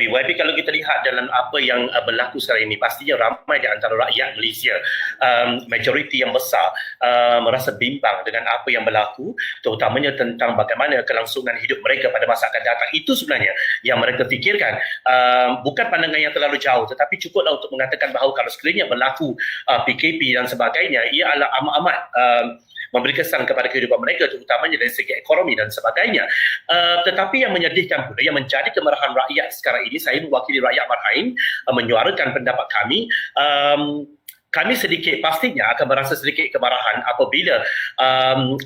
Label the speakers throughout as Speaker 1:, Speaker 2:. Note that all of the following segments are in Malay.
Speaker 1: YB, kalau kita lihat dalam apa yang berlaku sekarang ini, pastinya ramai di antara rakyat Malaysia, majoriti yang besar merasa bimbang dengan apa yang berlaku, terutamanya tentang bagaimana kelangsungan hidup mereka pada masa akan datang. Itu sebenarnya yang mereka fikirkan. Bukan pandangan yang terlalu jauh, tetapi cukuplah untuk mengatakan bahawa kalau sekiranya berlaku PKP dan sebagainya, ia adalah amat-amat memberi kesan kepada kehidupan mereka, terutamanya dari segi ekonomi dan sebagainya. Tetapi yang menyedihkan pula, yang menjadi kemarahan rakyat sekarang ini, saya mewakili rakyat Bahrain, menyuarakan pendapat kami. Kami sedikit pastinya akan merasa sedikit kemarahan apabila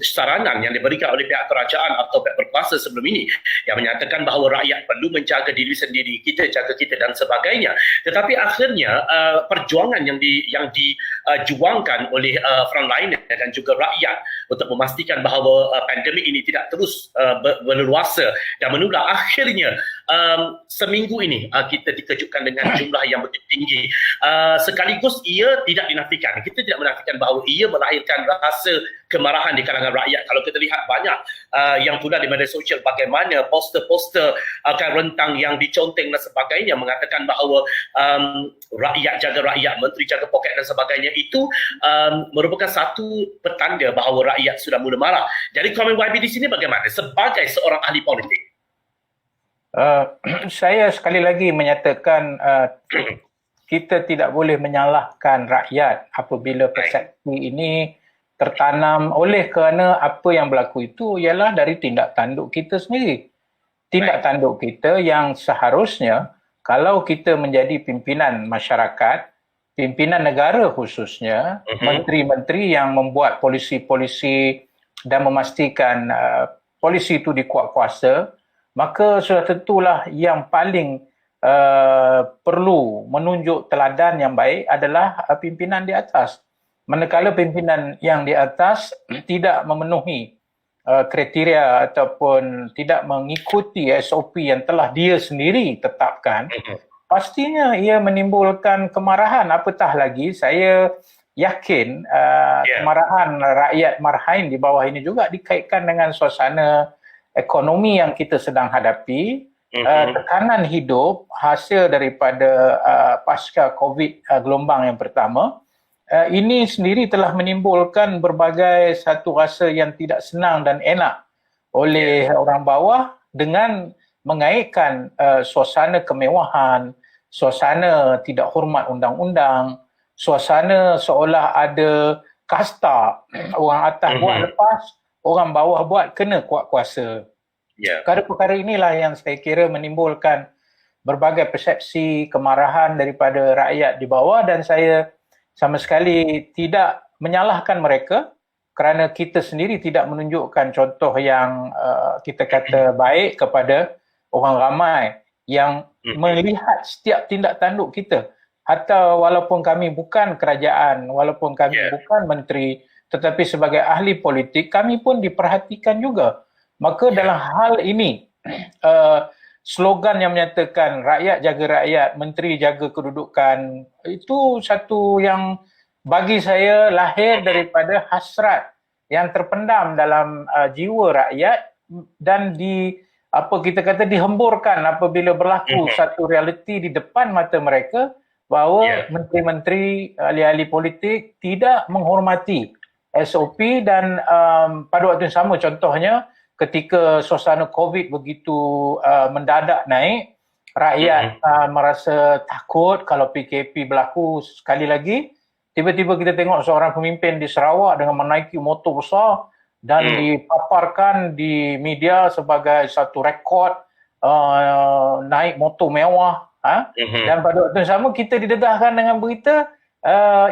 Speaker 1: saranan yang diberikan oleh pihak kerajaan atau pihak berkuasa sebelum ini yang menyatakan bahawa rakyat perlu menjaga diri sendiri, kita jaga kita dan sebagainya. Tetapi akhirnya perjuangan yang dijuangkan oleh frontliner dan juga rakyat untuk memastikan bahawa pandemik ini tidak terus berleluasa dan menular, akhirnya seminggu ini kita dikejutkan dengan jumlah yang begitu tinggi. Sekaligus ia tidak dinafikan, kita tidak menafikan bahawa ia melahirkan rasa kemarahan di kalangan rakyat. Kalau kita lihat banyak yang tular di media sosial bagaimana poster-poster rentang yang diconteng dan sebagainya mengatakan bahawa rakyat jaga rakyat, menteri jaga poket dan sebagainya, itu merupakan satu petanda bahawa rakyat sudah mula marah. Jadi komen YB di sini bagaimana sebagai seorang ahli politik?
Speaker 2: Saya sekali lagi menyatakan kita tidak boleh menyalahkan rakyat apabila persepsi ini tertanam oleh kerana apa yang berlaku itu ialah dari tindak tanduk kita sendiri. Tindak tanduk kita yang seharusnya kalau kita menjadi pimpinan masyarakat, pimpinan negara khususnya, menteri-menteri yang membuat polisi-polisi dan memastikan polisi itu dikuat kuasa, maka sudah tentulah yang paling perlu menunjuk teladan yang baik adalah pimpinan di atas. Manakala pimpinan yang di atas tidak memenuhi kriteria ataupun tidak mengikuti SOP yang telah dia sendiri tetapkan, pastinya ia menimbulkan kemarahan. Apatah lagi, saya yakin kemarahan rakyat Bahrain di bawah ini juga dikaitkan dengan suasana ekonomi yang kita sedang hadapi. Tekanan hidup hasil daripada pasca COVID gelombang yang pertama, ini sendiri telah menimbulkan berbagai satu rasa yang tidak senang dan enak oleh orang bawah dengan mengaitkan suasana kemewahan, suasana tidak hormat undang-undang, suasana seolah ada kasta, orang atas buat lepas, orang bawah buat kena kuat kuasa. Perkara-perkara inilah yang saya kira menimbulkan berbagai persepsi kemarahan daripada rakyat di bawah, dan saya sama sekali tidak menyalahkan mereka kerana kita sendiri tidak menunjukkan contoh yang kita kata baik kepada orang ramai yang melihat setiap tindak tanduk kita. Hatta walaupun kami bukan kerajaan, walaupun kami bukan menteri, tetapi sebagai ahli politik kami pun diperhatikan juga. Maka dalam hal ini, slogan yang menyatakan rakyat jaga rakyat, menteri jaga kedudukan, itu satu yang bagi saya lahir daripada hasrat yang terpendam dalam jiwa rakyat dan kita kata dihemburkan apabila berlaku satu realiti di depan mata mereka bahawa menteri-menteri, ahli-ahli politik tidak menghormati SOP dan pada waktu yang sama, contohnya ketika suasana COVID begitu mendadak naik, rakyat merasa takut kalau PKP berlaku sekali lagi. Tiba-tiba kita tengok seorang pemimpin di Sarawak dengan menaiki motor besar dan dipaparkan di media sebagai satu rekod naik motor mewah. Dan pada waktu yang sama kita didedahkan dengan berita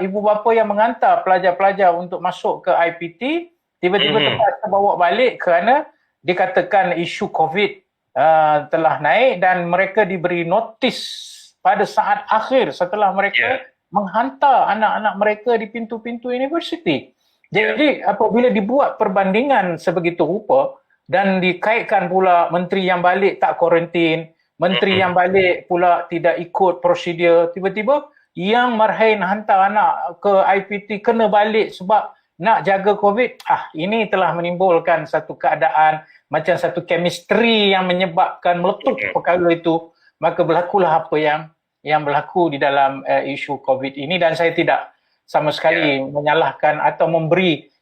Speaker 2: ibu bapa yang mengantar pelajar-pelajar untuk masuk ke IPT tiba-tiba terpaksa bawa balik kerana dikatakan isu COVID telah naik dan mereka diberi notis pada saat akhir setelah mereka menghantar anak-anak mereka di pintu-pintu universiti. Jadi apabila dibuat perbandingan sebegitu rupa dan dikaitkan pula menteri yang balik tak kuarantin, menteri yang balik pula tidak ikut prosedur, tiba-tiba yang Marhain hantar anak ke IPT kena balik sebab nak jaga COVID, ini telah menimbulkan satu keadaan macam satu chemistry yang menyebabkan meletup perkara itu, maka berlakulah apa yang berlaku di dalam isu COVID ini. Dan saya tidak sama sekali menyalahkan atau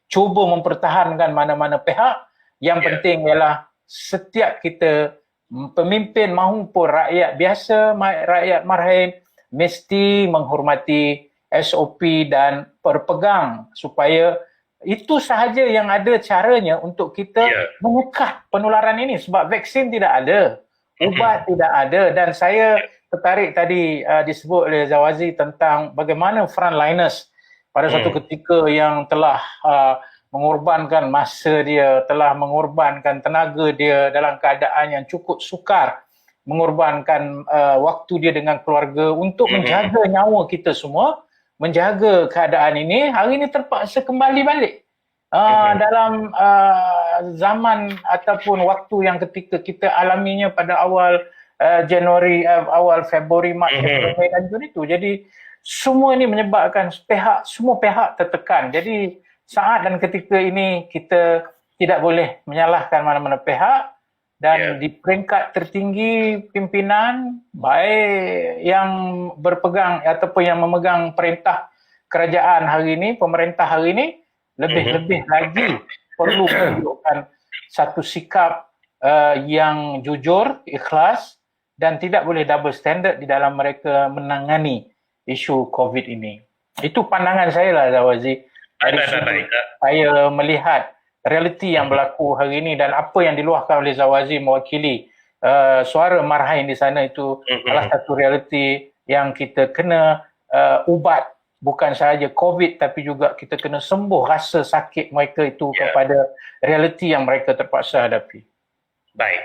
Speaker 2: cuba mempertahankan mana-mana pihak. Yang penting ialah setiap kita, pemimpin maupun rakyat biasa, rakyat Marhain mesti menghormati SOP dan berpegang supaya itu sahaja yang ada caranya untuk kita mengekat penularan ini, sebab vaksin tidak ada, ubat tidak ada. Dan saya tertarik tadi disebut oleh Zawazi tentang bagaimana frontliners pada satu ketika yang telah mengorbankan masa dia, telah mengorbankan tenaga dia dalam keadaan yang cukup sukar, mengorbankan waktu dia dengan keluarga untuk menjaga nyawa kita semua, menjaga keadaan ini. Hari ini terpaksa kembali balik dalam zaman ataupun waktu yang ketika kita alaminya pada awal Januari, awal Februari, Mac, Mei dan Jun itu. Jadi semua ini menyebabkan semua pihak tertekan. Jadi saat dan ketika ini kita tidak boleh menyalahkan mana-mana pihak. Dan di peringkat tertinggi pimpinan, baik yang berpegang ataupun yang memegang perintah kerajaan hari ini, pemerintah hari ini, lebih-lebih lagi perlu menunjukkan satu sikap yang jujur, ikhlas, dan tidak boleh double standard di dalam mereka menangani isu COVID ini. Itu pandangan saya lah, Zawazi. Dari sudut saya melihat realiti yang berlaku hari ini dan apa yang diluahkan oleh Zawazi mewakili suara Marhain di sana itu adalah satu realiti yang kita kena ubat, bukan sahaja COVID tapi juga kita kena sembuh rasa sakit mereka itu kepada realiti yang mereka terpaksa hadapi.
Speaker 1: Baik.